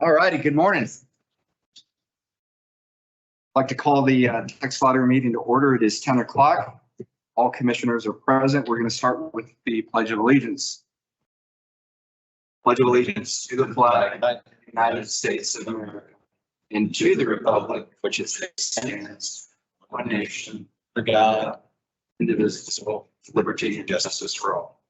All righty, good morning. I'd like to call the tax lottery meeting to order. It is 10 o'clock. All commissioners are present. We're going to start with the Pledge of Allegiance. Pledge of allegiance to the flag of the United States of America and to the republic which is stands one nation for God, indivisible, liberty and justice for all.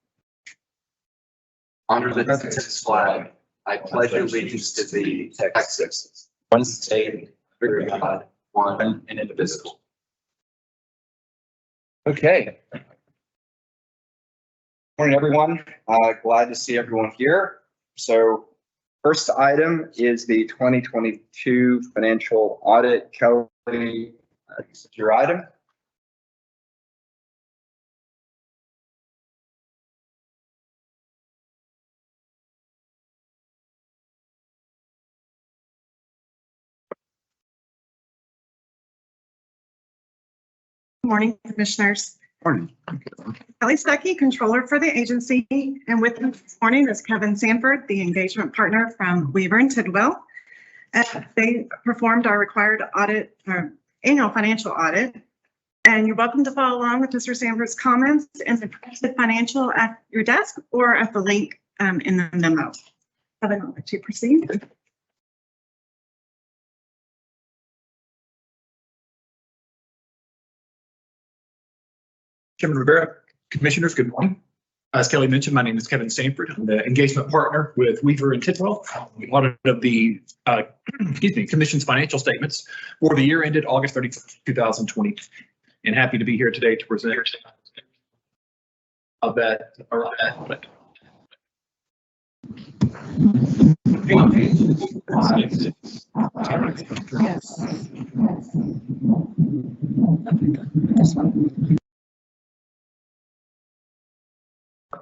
Under the Texas flag, I pledge allegiance to thee, Texas, one state, under God, one and indivisible. Okay. Morning, everyone. Glad to see everyone here. So first item is the 2022 financial audit. Kelly, this is your item. Good morning, commissioners. Morning. Kelly Stuckey, controller for the agency, and with me this morning is Kevin Sanford, the engagement partner from Weaver and Tidwell. They performed our required audit, or annual financial audit, and you're welcome to follow along with Mr. Sanford's comments in the printed financial at your desk or at the link in the memo. Kevin, I'll let you proceed. Chairman Rivera, commissioners, good morning. As Kelly mentioned, my name is Kevin Sanford. I'm the engagement partner with Weaver and Tidwell. We audited the commission's financial statements for the year ended August 31st, 2020. And happy to be here today to present of that.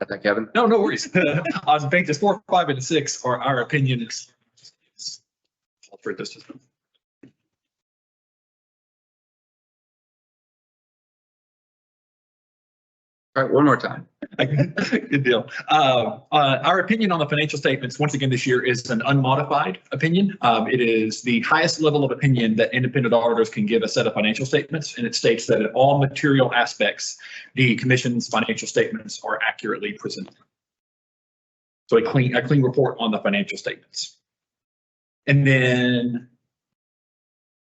Got that, Kevin? No worries. On pages 4, 5, and 6 are our opinions. For this system. All right, one more time. Good deal. Our opinion on the financial statements, once again, this year is an unmodified opinion. It is the highest level of opinion that independent auditors can give a set of financial statements, and it states that in all material aspects, the commission's financial statements are accurately presented. So a clean report on the financial statements. And then,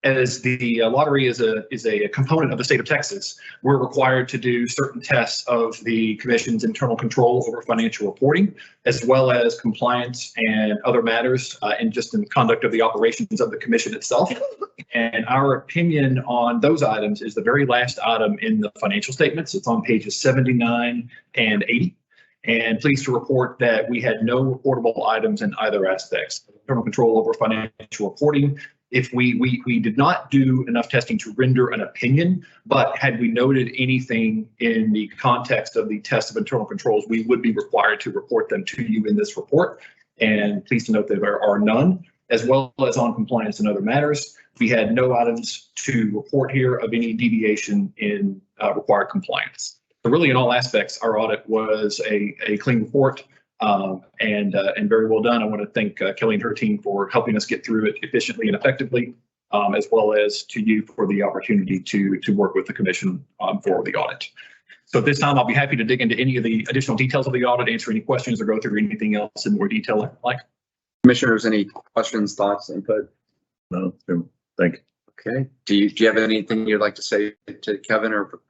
as the lottery is a component of the state of Texas, we're required to do certain tests of the commission's internal control over financial reporting, as well as compliance and other matters, and just in the conduct of the operations of the commission itself. And our opinion on those items is the very last item in the financial statements. It's on pages 79 and 80. And pleased to report that we had no reportable items in either aspects. Internal control over financial reporting. If we did not do enough testing to render an opinion, but had we noted anything in the context of the test of internal controls, we would be required to report them to you in this report. And pleased to note that there are none, as well as on compliance and other matters. We had no items to report here of any deviation in required compliance. So really, in all aspects, our audit was a clean report. And very well done. I want to thank Kelly and her team for helping us get through it efficiently and effectively, as well as to you for the opportunity to work with the commission for the audit. So at this time, I'll be happy to dig into any of the additional details of the audit, answer any questions, or go through anything else in more detail like. Commissioners, any questions, thoughts, input? No, thank you. Okay. Do you have anything you'd like to say to Kevin or?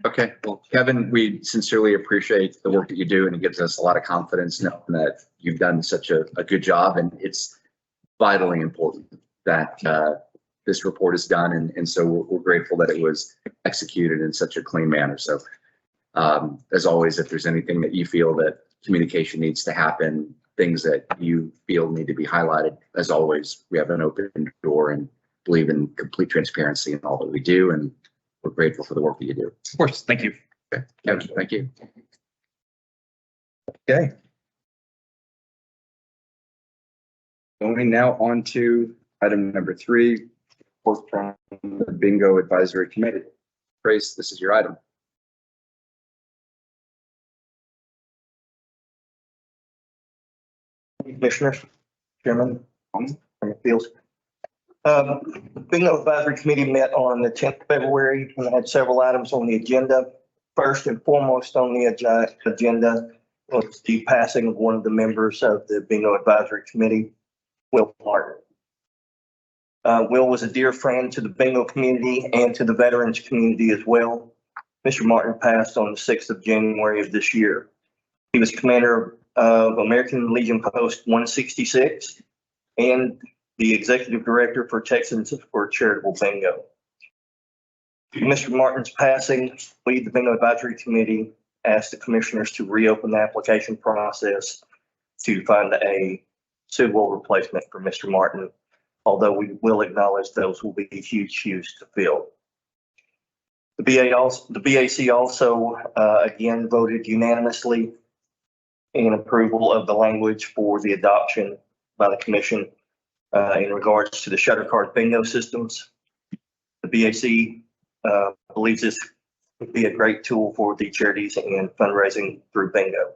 Okay, well, Kevin, we sincerely appreciate the work that you do, and it gives us a lot of confidence knowing that you've done such a good job, and it's vitally important that this report is done, and so we're grateful that it was executed in such a clean manner. So as always, if there's anything that you feel that communication needs to happen, things that you feel need to be highlighted, as always, we have an open door and believe in complete transparency in all that we do, and we're grateful for the work that you do. Of course, thank you. Okay, Kevin, thank you. Okay. Going now on to item number 3, report from the Bingo Advisory Committee. Grace, this is your item. Commissioners, Chairman, Fields. Bingo Advisory Committee met on the 10th of February and had several items on the agenda. First and foremost on the agenda was the passing of one of the members of the Bingo Advisory Committee, Will Martin. Will was a dear friend to the bingo community and to the veterans community as well. Mr. Martin passed on the 6th of January of this year. He was commander of American Legion Post 166 and the executive director for Texans for Charitable Bingo. Mr. Martin's passing, we, the Bingo Advisory Committee, asked the commissioners to reopen the application process to find a suitable replacement for Mr. Martin, although we will acknowledge those will be huge shoes to fill. The BAC also again voted unanimously in approval of the language for the adoption by the commission in regards to the shutter card bingo systems. The BAC believes this would be a great tool for the charities and fundraising through bingo.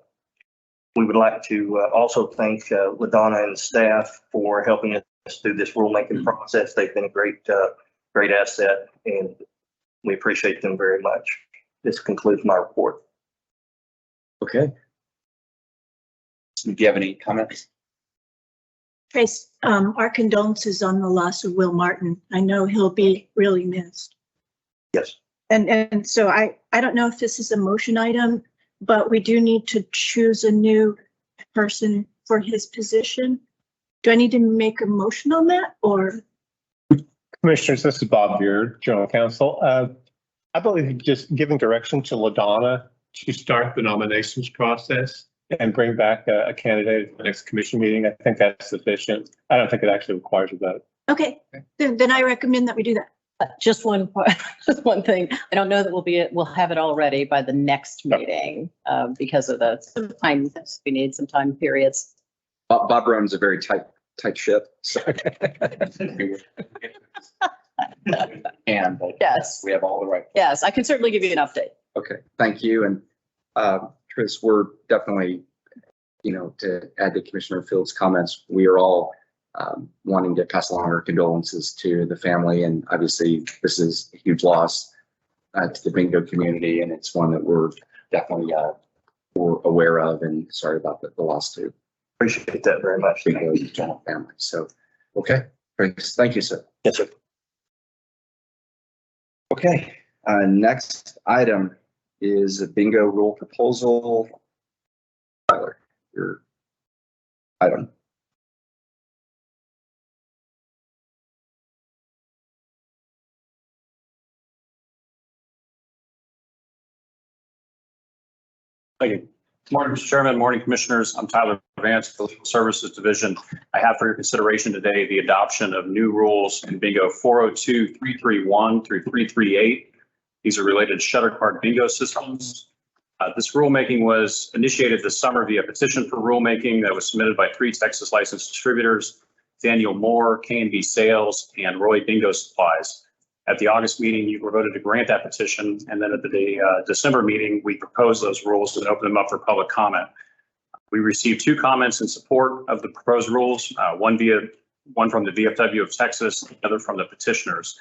We would like to also thank LaDonna and staff for helping us through this rulemaking process. They've been a great asset, and we appreciate them very much. This concludes my report. Okay. Do you have any comments? Trace, our condolences on the loss of Will Martin. I know he'll be really missed. Yes. And so I don't know if this is a motion item, but we do need to choose a new person for his position. Do I need to make a motion on that, or? Commissioners, this is Bob Beard, General Counsel. I believe just giving direction to LaDonna to start the nominations process and bring back a candidate at the next commission meeting, I think that's sufficient. I don't think it actually requires a vote. Okay, then I recommend that we do that. Just one thing. I don't know that we'll have it all ready by the next meeting because of the time. We need some time periods. Bob runs a very tight ship. So. And Yes. we have all the right. Yes, I can certainly give you an update. Okay, thank you. And Chris, we're definitely, to add to Commissioner Field's comments, we are all wanting to pass along our condolences to the family. And obviously, this is a huge loss to the bingo community. And it's one that we're definitely we're aware of, and sorry about the loss to Appreciate that very much. bingo general family. So, okay, Chris, thank you, sir. Yes, sir. Okay, next item is a bingo rule proposal. Tyler, your item. Thank you. Morning, Mr. Chairman. Morning, Commissioners. I'm Tyler Vance, the Legal Services Division. I have for your consideration today the adoption of new rules in bingo 402, 331 through 338. These are related to shutter card bingo systems. This rulemaking was initiated this summer via petition for rulemaking that was submitted by 3 Texas licensed distributors, Daniel Moore, K&B Sales, and Roy Bingo Supplies. At the August meeting, you were voted to grant that petition, and then at the December meeting, we proposed those rules and opened them up for public comment. We received 2 comments in support of the proposed rules, one from the VFW of Texas, the other from the petitioners.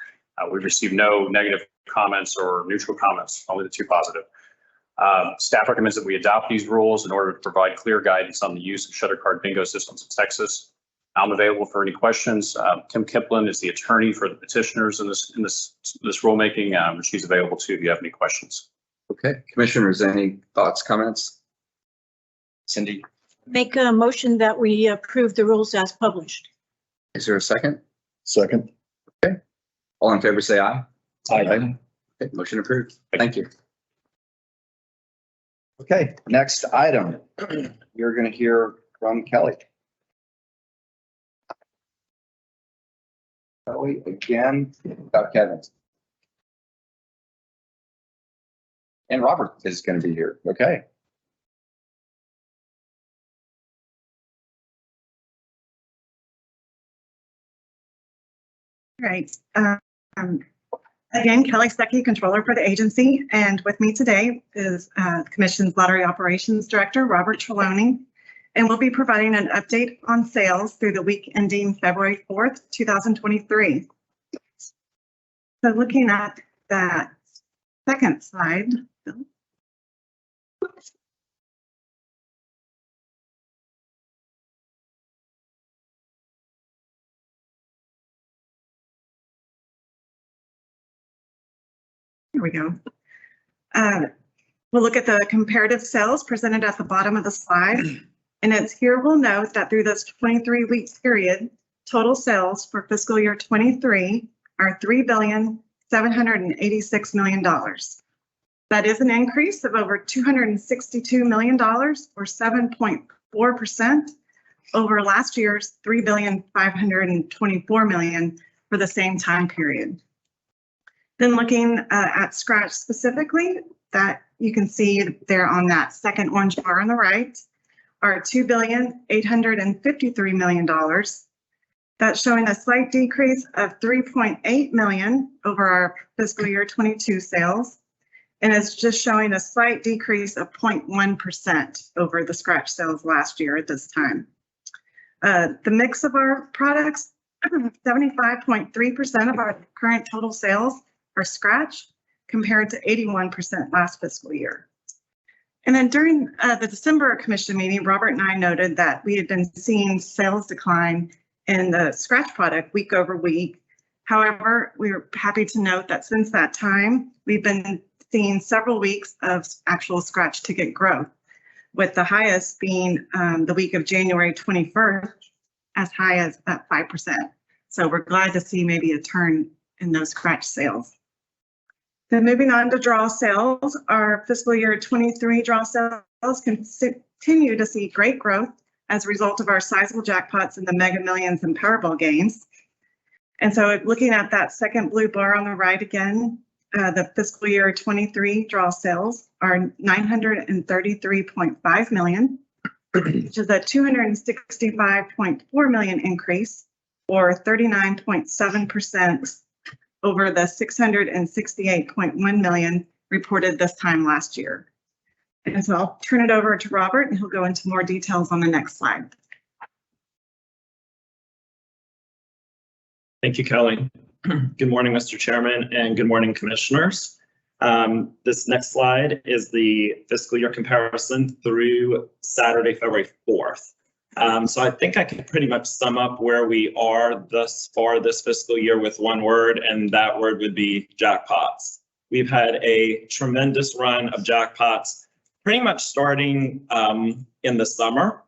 We received no negative comments or neutral comments, only the 2 positive. Staff recommends that we adopt these rules in order to provide clear guidance on the use of shutter card bingo systems in Texas. I'm available for any questions. Kim Kiplin is the attorney for the petitioners in this rulemaking. She's available too if you have any questions. Okay, Commissioners, any thoughts, comments? Cindy, Make a motion that we approve the rules as published. is there a second? Second. All in favor, say aye. Aye. Okay, motion approved. Thank you. Okay, next item. You're going to hear from Kelly. Kelly again, without Kevin. And Robert is going to be here. Okay. Right. Again, Kelly Stuckey, Controller for the agency, and with me today is Commission's Lottery Operations Director, Robert Trelawney, And we'll be providing an update on sales through the week ending February 4th, 2023. So looking at that second slide. Here we go. We'll look at the comparative sales presented at the bottom of the slide. And it's here we'll note that through this 23-week period, total sales for fiscal year 23 are $3,786 million. That is an increase of over $262 million or 7.4% over last year's $3,524 million for the same time period. Then looking at scratch specifically, that you can see there on that second orange bar on the right are $2,853 million. That's showing a slight decrease of $3.8 million over our fiscal year 22 sales. And it's just showing a slight decrease of 0.1% over the scratch sales last year at this time. The mix of our products, 75.3% of our current total sales are scratch, compared to 81% last fiscal year. And then during the December commission meeting, Robert and I noted that we had been seeing sales decline in the scratch product week over week. However, we were happy to note that since that time, we've been seeing several weeks of actual scratch ticket growth, with the highest being the week of January 21st, as high as 5%. So we're glad to see maybe a turn in those scratch sales. Then moving on to draw sales, our fiscal year 23 draw sales continue to see great growth as a result of our sizable jackpots in the Mega Millions and Powerball games. And so looking at that second blue bar on the right again, the fiscal year 23 draw sales are $933.5 million, which is a $265.4 million increase, or 39.7% over the $668.1 million reported this time last year. And so I'll turn it over to Robert and he'll go into more details on the next slide. Thank you, Kelly. Good morning, Mr. Chairman, and good morning, commissioners. This next slide is the fiscal year comparison through Saturday, February 4th. So I think I can pretty much sum up where we are thus far this fiscal year with one word, and that word would be jackpots. We've had a tremendous run of jackpots, pretty much starting in the summer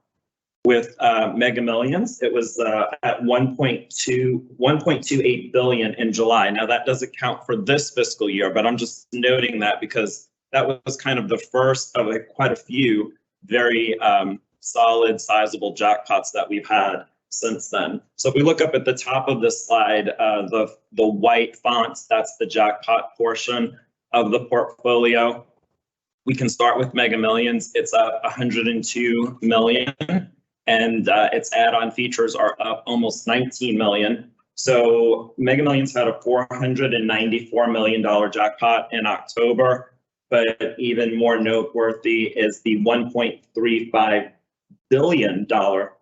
with Mega Millions. It was at 1.28 billion in July. Now that doesn't count for this fiscal year, but I'm just noting that because that was kind of the first of quite a few very solid, sizable jackpots that we've had since then. So if we look up at the top of this slide, the white fonts, that's the jackpot portion of the portfolio. We can start with Mega Millions. It's up 102 million, and its add-on features are up almost 19 million. So Mega Millions had a $494 million jackpot in October, but even more noteworthy is the $1.35 billion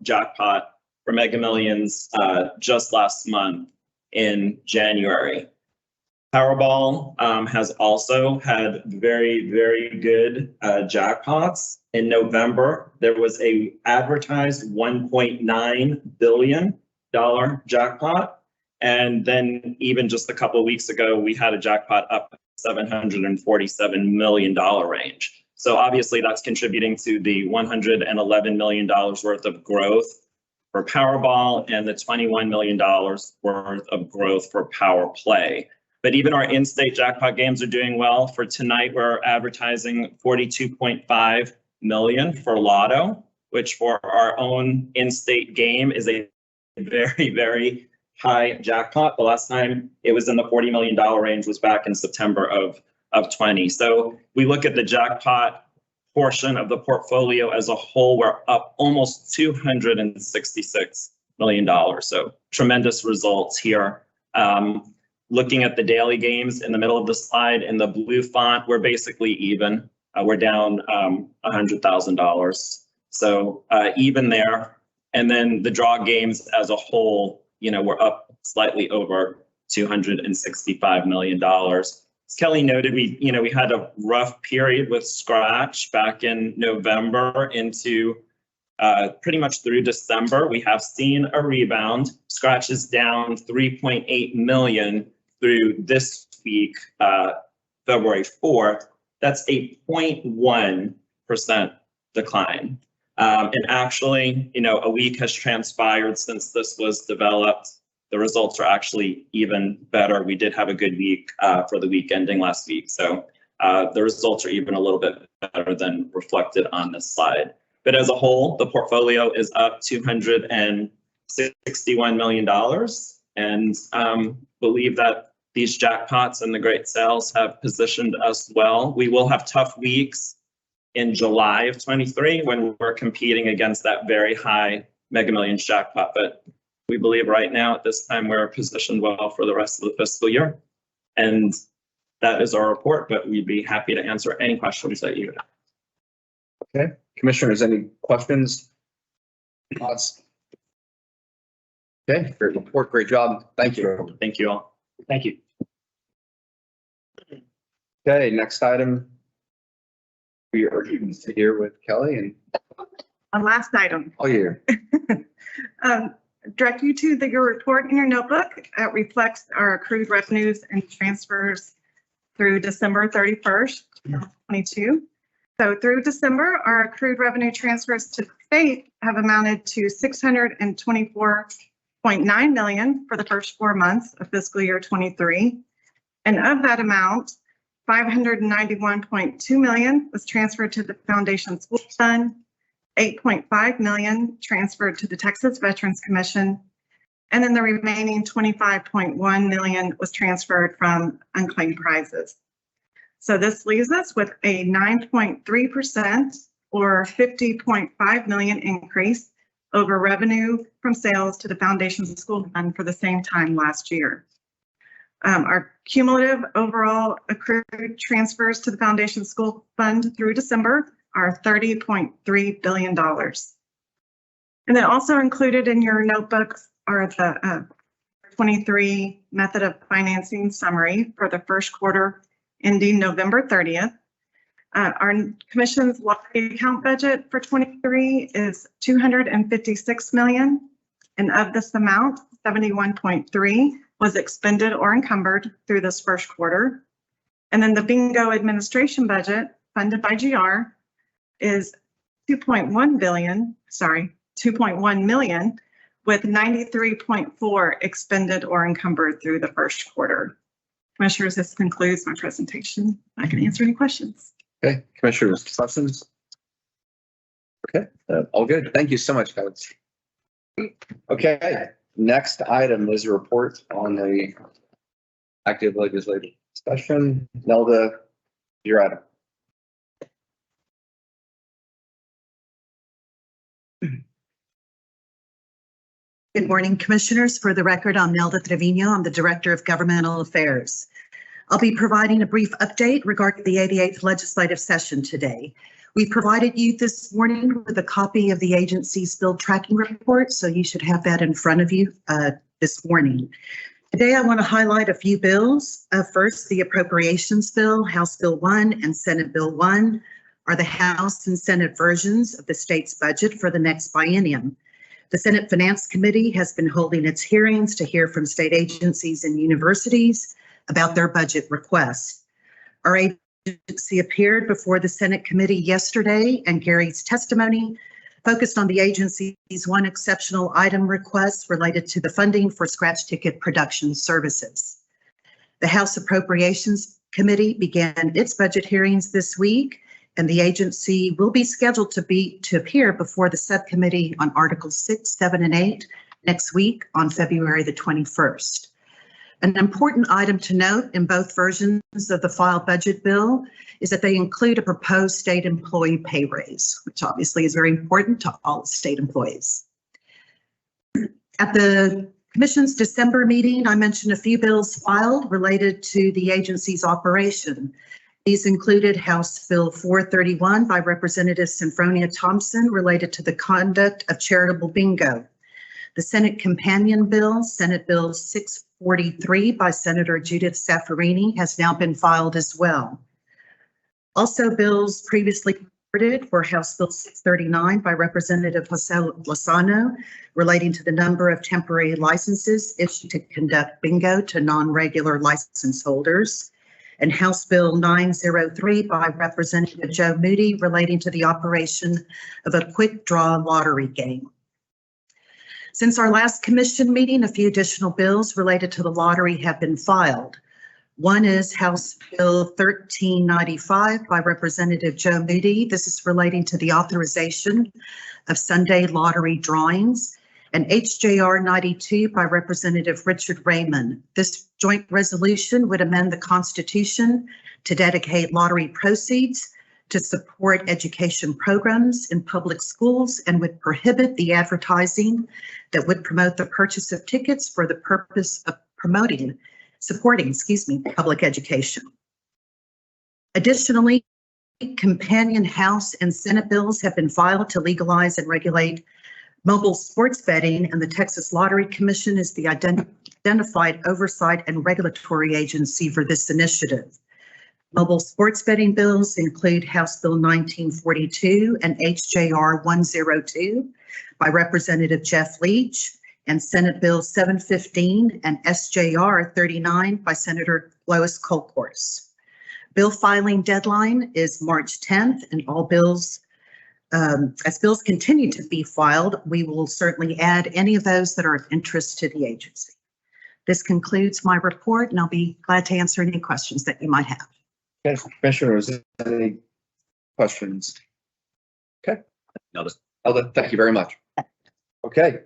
jackpot for Mega Millions just last month in January. Powerball has also had very, very good jackpots. In November, there was a advertised $1.9 billion jackpot. And then even just a couple of weeks ago, we had a jackpot up $747 million range. So obviously that's contributing to the $111 million worth of growth for Powerball and the $21 million worth of growth for Power Play. But even our in-state jackpot games are doing well. For tonight, we're advertising 42.5 million for Lotto, which for our own in-state game is a very, very high jackpot. The last time it was in the $40 million range was back in September of 20. So we look at the jackpot portion of the portfolio as a whole, we're up almost $266 million. So tremendous results here. Looking at the daily games in the middle of the slide in the blue font, we're basically even. We're down $100,000. So even there. And then the draw games as a whole, were up slightly over $265 million. As Kelly noted, we had a rough period with Scratch back in November into pretty much through December. We have seen a rebound. Scratch is down 3.8 million through this week, February 4th. That's a 0.1% decline. And actually, a week has transpired since this was developed. The results are actually even better. We did have a good week for the week ending last week. So the results are even a little bit better than reflected on this slide. But as a whole, the portfolio is up $261 million, and believe that these jackpots and the great sales have positioned us well. We will have tough weeks in July of 23 when we're competing against that very high Mega Millions jackpot. But we believe right now at this time we're positioned well for the rest of the fiscal year. And that is our report, but we'd be happy to answer any questions that you have. Okay, commissioners, any questions? Thoughts? Okay, great report, great job. Thank you. Thank you all. Thank you. Okay, next item. We are here with Kelly and One last item. all year. Direct you to your report in your notebook. It reflects our accrued revenues and transfers through December 31st, 2022. So through December, our accrued revenue transfers to the state have amounted to $624.9 million for the first 4 months of fiscal year 23. And of that amount, $591.2 million was transferred to the Foundation School Fund, $8.5 million transferred to the Texas Veterans Commission, and then the remaining $25.1 million was transferred from unclaimed prizes. So this leaves us with a 9.3% or $50.5 million increase over revenue from sales to the Foundation School Fund for the same time last year. Our cumulative overall accrued transfers to the Foundation School Fund through December are $30.3 billion. And then also included in your notebooks are the 23 method of financing summary for the first quarter ending November 30th. Our commission's lottery account budget for 23 is $256 million. And of this amount, 71.3 was expended or encumbered through this first quarter. And then the bingo administration budget funded by GR is 2.1 million with 93.4 expended or encumbered through the first quarter. Commissioners, this concludes my presentation. I can answer any questions. Okay, commissioners, questions? Okay, all good. Thank you so much, Kelly. Okay, next item is a report on the active legislative session. Nelda, your item. Good morning, Commissioners. For the record, I'm Nelda Trevino. I'm the Director of Governmental Affairs. I'll be providing a brief update regarding the 88th legislative session today. We provided you this morning with a copy of the agency's bill tracking report, so you should have that in front of you this morning. Today, I want to highlight a few bills. First, the Appropriations Bill, House Bill 1 and Senate Bill 1 are the House and Senate versions of the state's budget for the next biennium. The Senate Finance Committee has been holding its hearings to hear from state agencies and universities about their budget requests. Our agency appeared before the Senate committee yesterday, and Gary's testimony focused on the agency's one exceptional item request related to the funding for scratch ticket production services. The House Appropriations Committee began its budget hearings this week, and the agency will be scheduled to appear before the subcommittee on Articles 6, 7, and 8 next week on February the 21st. An important item to note in both versions of the filed budget bill is that they include a proposed state employee pay raise, which obviously is very important to all state employees. At the Commission's December meeting, I mentioned a few bills filed related to the agency's operation. These included House Bill 431 by Representative Sinfronia Thompson related to the conduct of charitable bingo. The Senate Companion Bill, Senate Bill 643 by Senator Judith Saffirini, has now been filed as well. Also, bills previously reported were House Bill 639 by Representative Jose Lozano relating to the number of temporary licenses issued to conduct bingo to non-regular license holders, and House Bill 903 by Representative Joe Moody relating to the operation of a quick draw lottery game. Since our last commission meeting, a few additional bills related to the lottery have been filed. One is House Bill 1395 by Representative Joe Moody. This is relating to the authorization of Sunday lottery drawings. And HJR 92 by Representative Richard Raymond. This joint resolution would amend the Constitution to dedicate lottery proceeds to support education programs in public schools and would prohibit the advertising that would promote the purchase of tickets for the purpose of supporting public education. Additionally, companion House and Senate bills have been filed to legalize and regulate mobile sports betting, and the Texas Lottery Commission is the identified oversight and regulatory agency for this initiative. Mobile sports betting bills include House Bill 1942 and HJR 102 by Representative Jeff Leach, and Senate Bill 715 and SJR 39 by Senator Lois Kolkhorst. Bill filing deadline is March 10th, and all bills, as bills continue to be filed, we will certainly add any of those that are of interest to the agency. This concludes my report, and I'll be glad to answer any questions that you might have. Okay, Commissioners, any questions? Okay. Elda, thank you very much. Okay.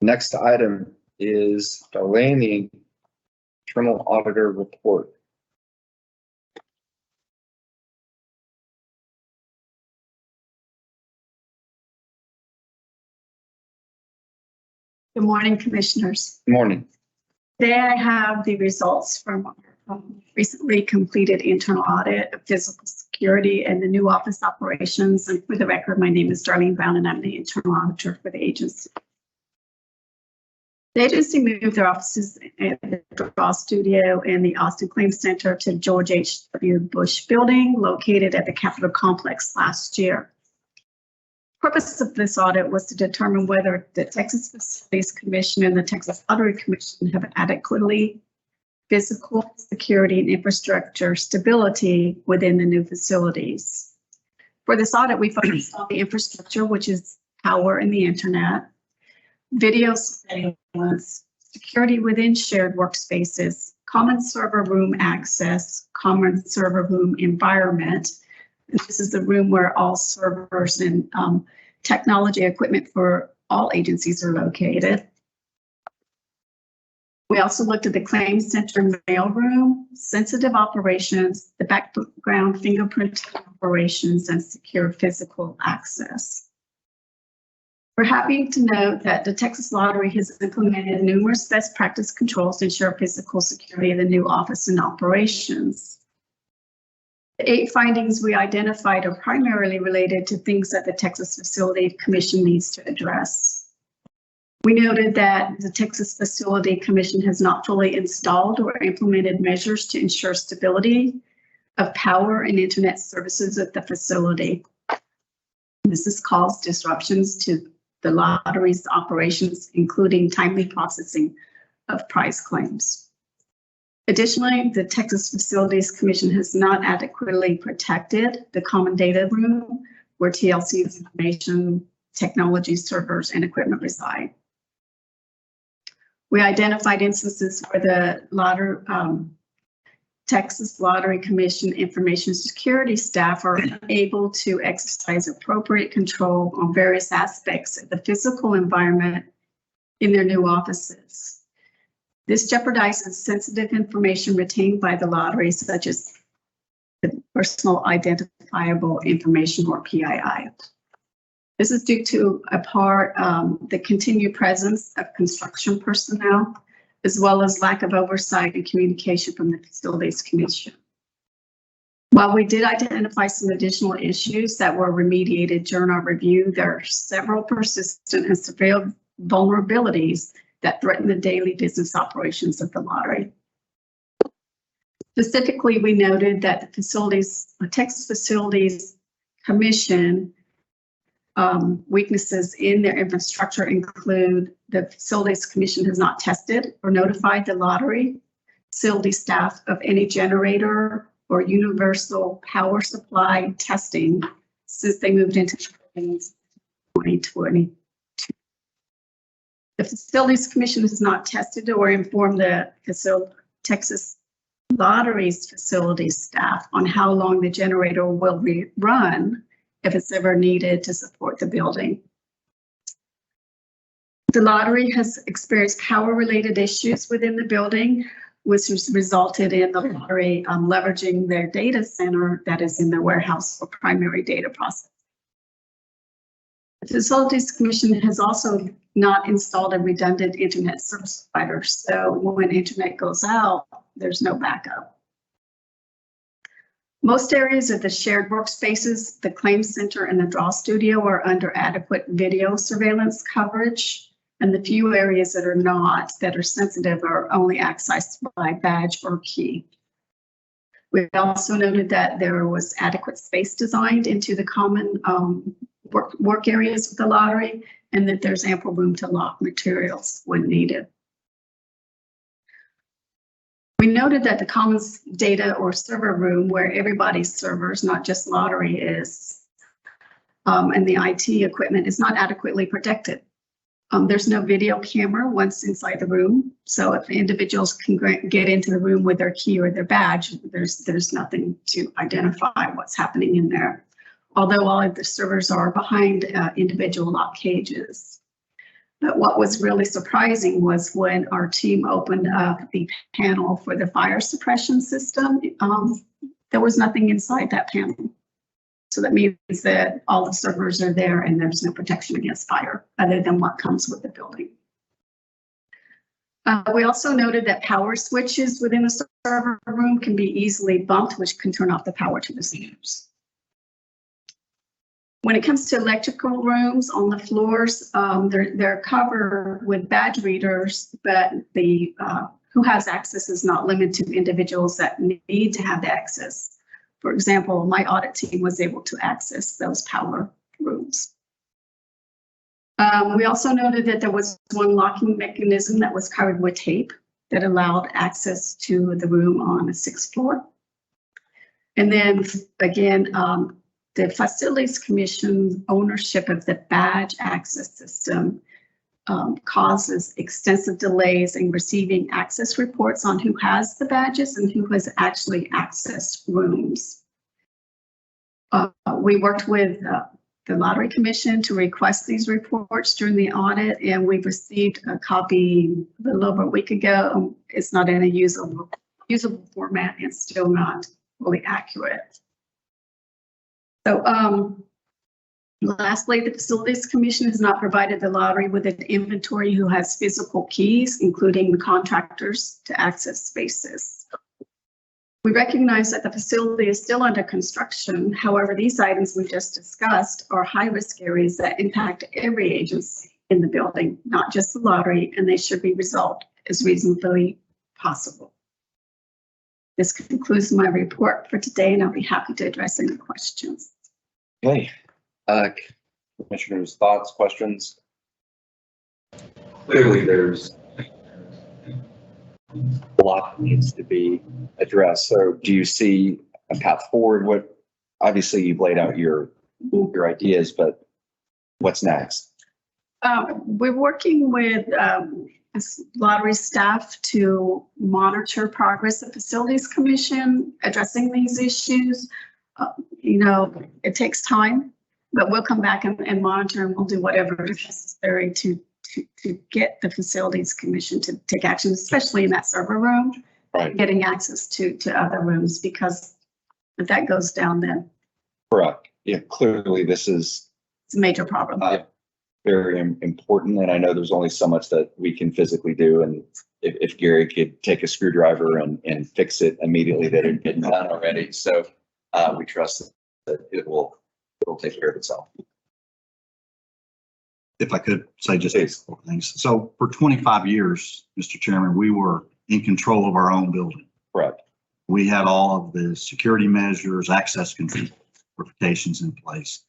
Next item is Darlene, the Internal Auditor Report. Good morning, Commissioners. Good morning. Today I have the results from our recently completed internal audit of physical security and the new office operations. And for the record, my name is Darlene Brown and I'm the internal auditor for the agency. The agency moved their offices at the Draw Studio and the Austin Claims Center to George H.W. Bush Building, located at the Capitol Complex last year. The purpose of this audit was to determine whether the Texas Facilities Commission and the Texas Lottery Commission have adequately physical security and infrastructure stability within the new facilities. For this audit, we focused on the infrastructure, which is power and the internet, video surveillance, security within shared workspaces, common server room access, common server room environment. And this is the room where all servers and technology equipment for all agencies are located. We also looked at the claims center mail room, sensitive operations, the background fingerprint operations, and secure physical access. We're happy to note that the Texas Lottery has implemented numerous best practice controls to ensure physical security of the new office and operations. The 8 findings we identified are primarily related to things that the Texas Facility Commission needs to address. We noted that the Texas Facility Commission has not fully installed or implemented measures to ensure stability of power and internet services at the facility. This has caused disruptions to the lottery's operations, including timely processing of prize claims. Additionally, the Texas Facilities Commission has not adequately protected the common data room where TLC's information, technology servers, and equipment reside. We identified instances where the Texas Lottery Commission information security staff are unable to exercise appropriate control on various aspects of the physical environment in their new offices. This jeopardizes sensitive information retained by the lottery, such as the personal identifiable information, or PII. This is due to the continued presence of construction personnel, as well as lack of oversight and communication from the Facilities Commission. While we did identify some additional issues that were remediated during our review, there are several persistent and severe vulnerabilities that threaten the daily business operations of the lottery. Specifically, we noted that the Texas Facilities Commission weaknesses in their infrastructure include the Facilities Commission has not tested or notified the lottery facility staff of any generator or universal power supply testing since they moved into 2020. The Facilities Commission has not tested or informed the Texas Lottery's facilities staff on how long the generator will run if it's ever needed to support the building. The lottery has experienced power-related issues within the building, which has resulted in the lottery leveraging their data center that is in the warehouse for primary data processing. The Facilities Commission has also not installed a redundant internet service provider, so when internet goes out, there's no backup. Most areas of the shared workspaces, the claims center and the draw studio are under adequate video surveillance coverage, and the few areas that are not, that are sensitive, are only accessed by badge or key. We also noted that there was adequate space designed into the common work areas of the lottery, and that there's ample room to lock materials when needed. We noted that the commons data or server room where everybody's servers, not just lottery, is, and the IT equipment is not adequately protected. There's no video camera once inside the room, so if individuals can get into the room with their key or their badge, there's nothing to identify what's happening in there. Although all of the servers are behind individual lock cages. But what was really surprising was when our team opened up the panel for the fire suppression system, there was nothing inside that panel. So that means that all the servers are there and there's no protection against fire other than what comes with the building. We also noted that power switches within the server room can be easily bumped, which can turn off the power to the servers. When it comes to electrical rooms on the floors, they're covered with badge readers, but the who has access is not limited to individuals that need to have the access. For example, my audit team was able to access those power rooms. We also noted that there was one locking mechanism that was covered with tape that allowed access to the room on the 6th floor. And then again, the Facilities Commission ownership of the badge access system causes extensive delays in receiving access reports on who has the badges and who has actually accessed rooms. We worked with the Lottery Commission to request these reports during the audit, and we received a copy a little over a week ago. It's not in a usable format and still not fully accurate. So lastly, the Facilities Commission has not provided the lottery with an inventory who has physical keys, including the contractors, to access spaces. We recognize that the facility is still under construction. However, these items we just discussed are high-risk areas that impact every agency in the building, not just the lottery, and they should be resolved as reasonably possible. This concludes my report for today, and I'll be happy to address any questions. Okay. Commissioners, thoughts, questions? Clearly, there's a lot that needs to be addressed. So do you see a path forward? Obviously you've laid out your ideas, but what's next? We're working with lottery staff to monitor progress of Facilities Commission addressing these issues. It takes time, but we'll come back and monitor, and we'll do whatever is necessary to get the Facilities Commission to take action, especially in that server room, Right. Getting access to other rooms, because if that goes down, then Correct. Yeah, clearly this is it's a major problem. very important, and I know there's only so much that we can physically do, and if Gary could take a screwdriver and fix it immediately, that it'd get done already. So we trust that it will take care of itself. If I could say just a couple of things. So for 25 years, Mr. Chairman, we were in control of our own building. Correct. We had all of the security measures, access control verifications in place.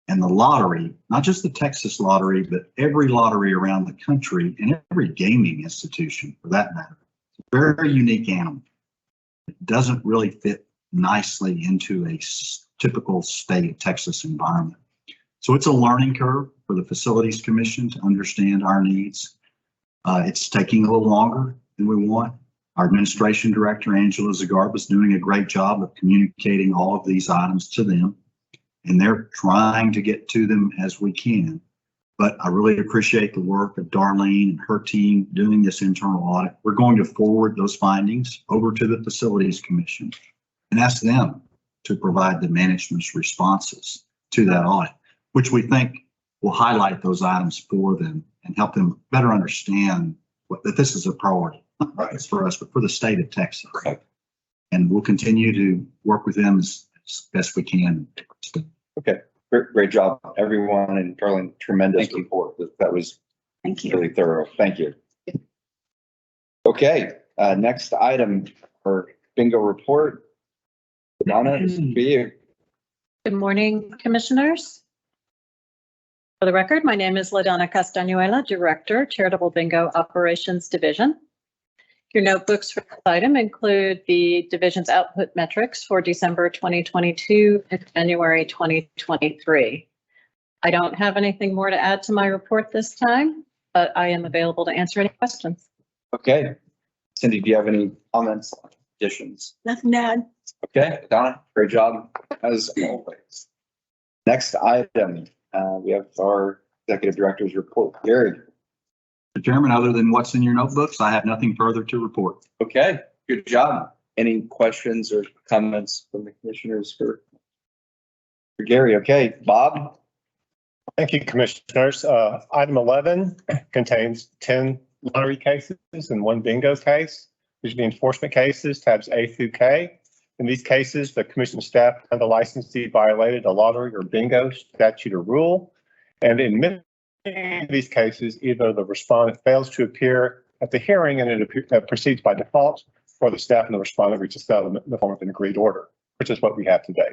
And the lottery, not just the Texas lottery, but every lottery around the country and every gaming institution for that matter, it's a very unique animal. It doesn't really fit nicely into a typical state of Texas environment. So it's a learning curve for the Facilities Commission to understand our needs. It's taking a little longer than we want. Our administration director, Angela Zagarba, is doing a great job of communicating all of these items to them, and they're trying to get to them as we can. But I really appreciate the work of Darlene and her team doing this internal audit. We're going to forward those findings over to the Facilities Commission and ask them to provide the management's responses to that audit, which we think will highlight those items for them and help them better understand that this is a priority, not just for us, but for the state of Texas. Right. And we'll continue to work with them as best we can. Okay, great job, everyone, and Darlene, tremendous report. That was Thank you. really thorough. Thank you. Okay, next item for bingo report. Donna, this is for you. Good morning, Commissioners. For the record, my name is LaDonna Castanuela, Director, Charitable Bingo Operations Division. Your notebooks for this item include the division's output metrics for December 2022 and January 2023. I don't have anything more to add to my report this time, but I am available to answer any questions. Okay, Cindy, do you have any comments, additions? Nothing to add. Okay, Donna, great job as always. Next item, we have our executive director's report. Gary. Mr. Chairman, other than what's in your notebooks, I have nothing further to report. Okay, good job. Any questions or comments from the commissioners for Gary? Okay, Bob. Thank you, Commissioners. Item 11 contains 10 lottery cases and 1 bingo case. These are the enforcement cases, tabs A through K. In these cases, the commission staff and the licensee violated a lottery or bingo statute or rule. And in many of these cases, either the respondent fails to appear at the hearing and it proceeds by default, or the staff and the respondent reach a settlement in the form of an agreed order, which is what we have today.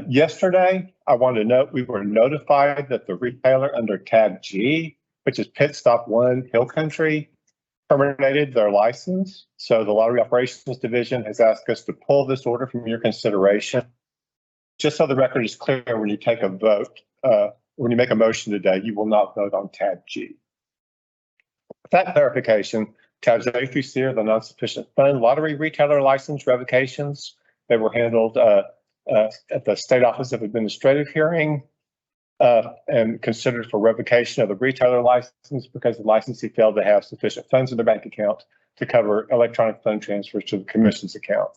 Yesterday, I wanted to note we were notified that the retailer under tab G, which is Pit Stop 1 Hill Country, terminated their license. So the Lottery Operations Division has asked us to pull this order from your consideration. Just so the record is clear, when you take a vote, when you make a motion today, you will not vote on tab G. With that clarification, tabs A through C are the non-sufficient fund lottery retailer license revocations. They were handled at the State Office of Administrative Hearing and considered for revocation of the retailer license because the licensee failed to have sufficient funds in their bank account to cover electronic fund transfers to the commission's account.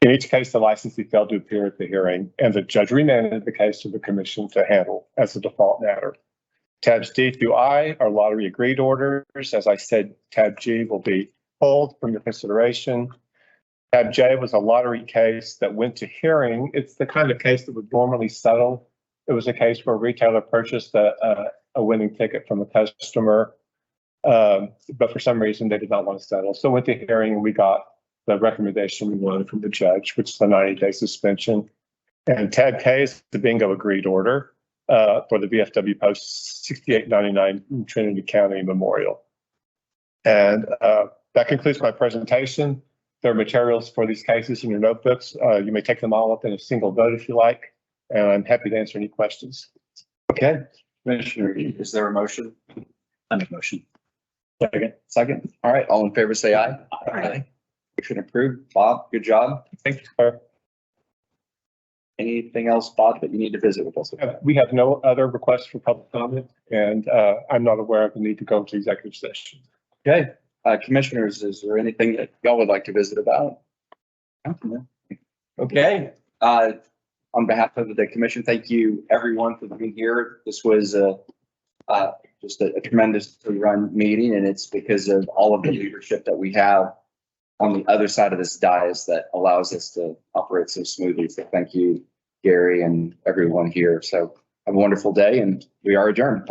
In each case, the licensee failed to appear at the hearing, and the judge remanded the case to the commission to handle as a default matter. Tabs D through I are lottery agreed orders. As I said, tab G will be pulled from your consideration. Tab J was a lottery case that went to hearing. It's the kind of case that would normally settle. It was a case where a retailer purchased a winning ticket from a customer, but for some reason they did not want to settle. So went to hearing and we got the recommendation we wanted from the judge, which is the 90-day suspension. And tab K is the bingo agreed order for the VFW Post 6899 Trinity County Memorial. And that concludes my presentation. There are materials for these cases in your notebooks. You may take them all up in a single vote if you like, and I'm happy to answer any questions. Okay, Commissioner, is there a motion? I make motion. Second. All right, all in favor, say aye. Aye. Motion approved. Bob, good job. Thank you, sir. Anything else, Bob, that you need to visit with us? We have no other requests for public comment, and I'm not aware of the need to go into executive session. Okay, commissioners, is there anything that y'all would like to visit about? Okay, on behalf of the commission, thank you everyone for being here. This was just a tremendously run meeting, and it's because of all of the leadership that we have on the other side of this dais that allows us to operate so smoothly. So thank you, Gary, and everyone here. So have a wonderful day, and we are adjourned.